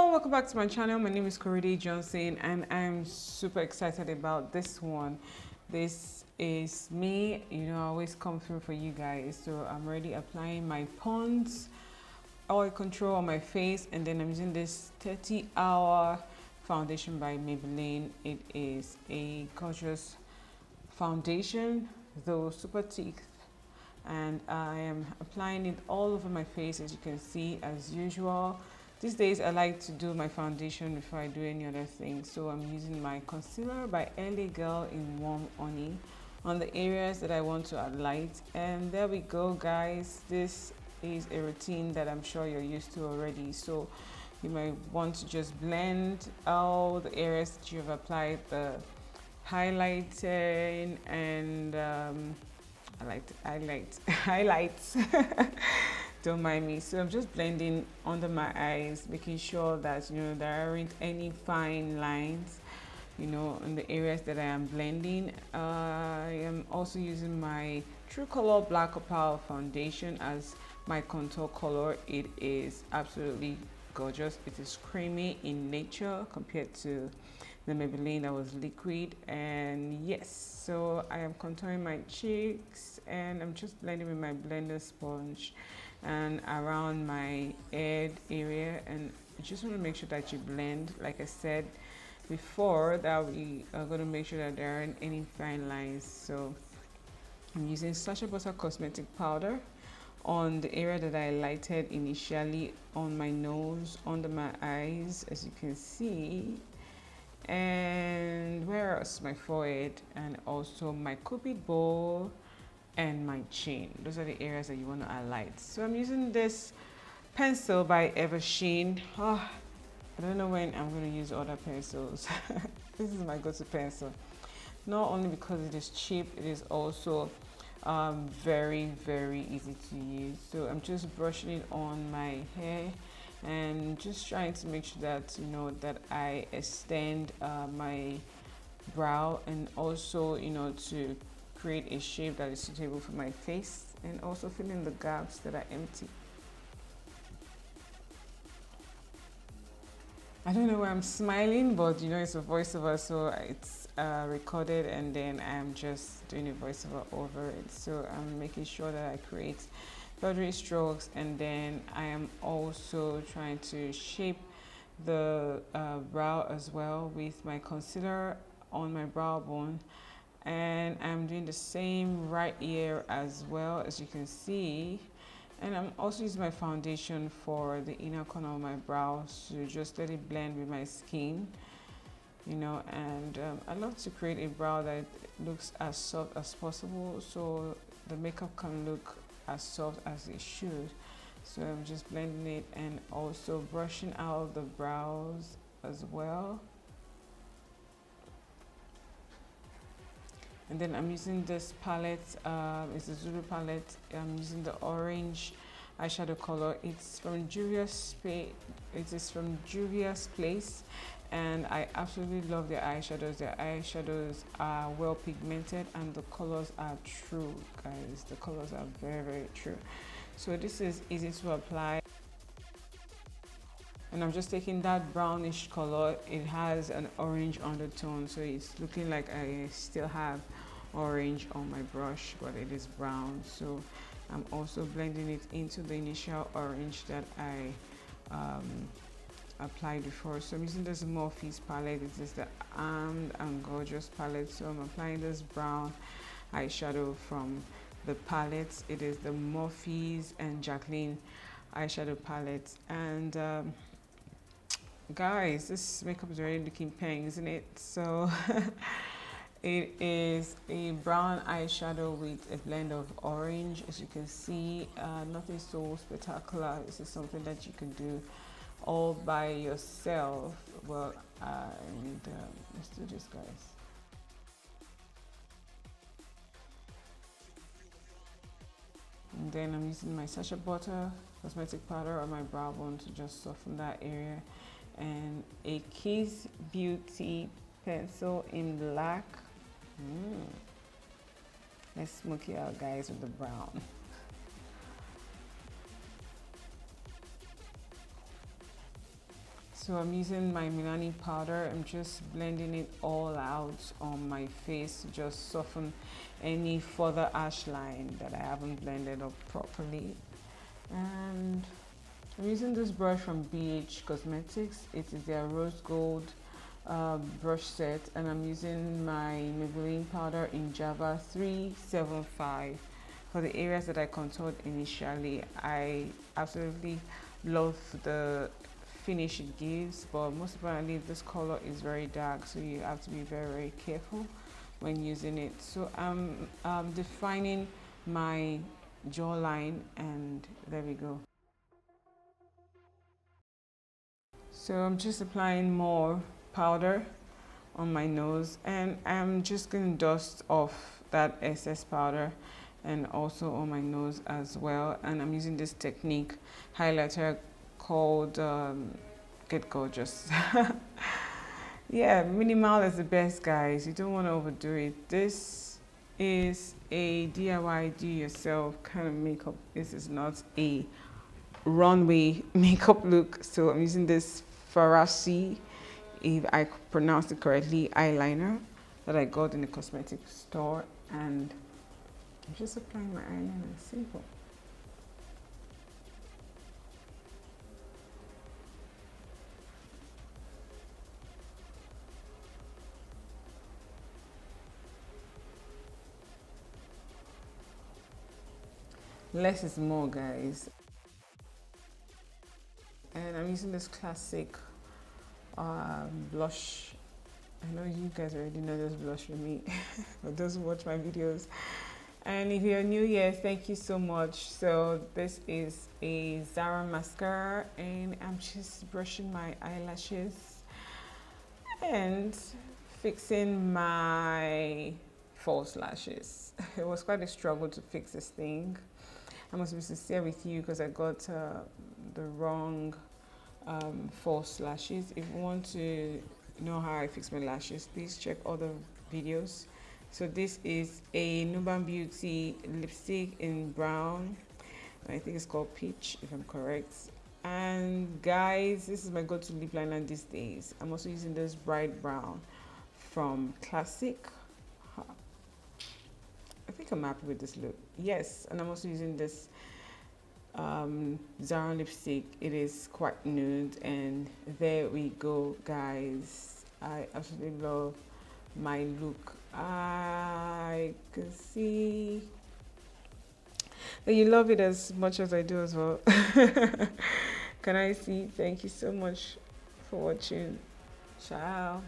Hello, welcome back to my channel. My name is Corrie Johnson and I'm super excited about this one. This is me, I always come through for you guys. So I'm already applying my Pond's oil control on my face, and then I'm using this 30-hour foundation by Maybelline. It is a gorgeous foundation, though super thick, and I am applying it all over my face, as you can see, as usual. These days I like to do my foundation before I do any other thing, so I'm using my concealer by LA Girl in Warm Honey on the areas that I want to add light. And there we go, guys. This is a routine that I'm sure you're used to already, so you might want to just blend all the areas that you've applied the highlighting and highlights. Don't mind me. So I'm just blending under my eyes, making sure that there aren't any fine lines in the areas that I am blending. I am also using my True Color Black Opal foundation as my contour color. It is absolutely gorgeous. It is creamy in nature compared to the Maybelline that was liquid. And yes, so I am contouring my cheeks and I'm just blending with my blender sponge and around my head area, and you just want to make sure that you blend, like I said before, that we are going to make sure that there aren't any fine lines. So I'm using Sacha Butter cosmetic powder on the area that I lighted initially, on my nose, under my eyes, as you can see, and where else? My forehead, and also my cupid bow and my chin. Those are the areas that you want to highlight. So I'm using this pencil by Eversheen. I don't know when I'm going to use other pencils. This is my go-to pencil, not only because it is cheap, it is also very easy to use. So I'm just brushing it on my hair and just trying to make sure that that I extend my brow, and also to create a shape that is suitable for my face, and also fill in the gaps that are empty. I don't know why I'm smiling, but it's a voiceover, so it's recorded, and then I'm just doing a voiceover over it. So I'm making sure that I create feathery strokes, and then I am also trying to shape the brow as well with my concealer on my brow bone. And I'm doing the same right ear as well, as you can see. And I'm also using my foundation for the inner corner of my brows to just let it blend with my skin, and I love to create a brow that looks as soft as possible, so the makeup can look as soft as it should. So I'm just blending it and also brushing out the brows as well. And then I'm using this palette, it's a Zulu palette. I'm using the orange eyeshadow color. It's from Juvia's Place, and I absolutely love their eyeshadows. Their eyeshadows are well pigmented and the colors are true, guys. The colors are very true. So this is easy to apply. And I'm just taking that brownish color. It has an orange undertone, so it's looking like I still have orange on my brush, but it is brown. So I'm also blending it into the initial orange that I applied before. So I'm using this Morphe's palette. It is the Armed and Gorgeous palette. So I'm applying this brown eyeshadow from the palette. It is the Morphe's and Jacqueline eyeshadow palette. And guys, this makeup is already looking pink, isn't it? So it is a brown eyeshadow with a blend of orange, as you can see. Nothing so spectacular. This is something that you can do all by yourself. Well, and let's do this, guys. And then I'm using my Sacha Butter cosmetic powder on my brow bone to just soften that area, and a Kiss Beauty pencil in black. Let's smoke it out, guys, with the brown. So I'm using my Milani powder. I'm just blending it all out on my face to just soften any further ash line that I haven't blended up properly. And I'm using this brush from BH Cosmetics. It is their rose gold brush set, and I'm using my Maybelline powder in Java 375 for the areas that I contoured initially. I absolutely love the finish it gives, but most importantly this color is very dark, so you have to be very, very careful when using it. So I'm defining my jawline, and there we go. So I'm just applying more powder on my nose, and I'm just going to dust off that excess powder and also on my nose as well. And I'm using this technique highlighter called Get Gorgeous. Yeah, minimal is the best, guys. You don't want to overdo it. This is a DIY do yourself kind of makeup. This is not a runway makeup look. So I'm using this Farasi, if I pronounced it correctly, eyeliner that I got in the cosmetic store, and I'm just applying my eyeliner. Simple. Less is more, guys. And I'm using this classic blush. I know you guys already know this blush for me, but those who watch my videos. And if you're new here, thank you so much. So this is a Zara mascara, and I'm just brushing my eyelashes and fixing my false lashes. It was quite a struggle to fix this thing. I must be sincere with you because I got the wrong false lashes. If you want to know how I fix my lashes, please check other videos. So this is a Nuban Beauty lipstick in brown. I think it's called Peach, if I'm correct. And guys, this is my go-to lip liner these days. I'm also using this bright brown from Classic. I think I'm happy with this look. Yes, and I'm also using this Zara lipstick. It is quite nude, and there we go, guys. I absolutely love my look. I can see that you love it as much as I do as well. Can I see? Thank you so much for watching. Ciao.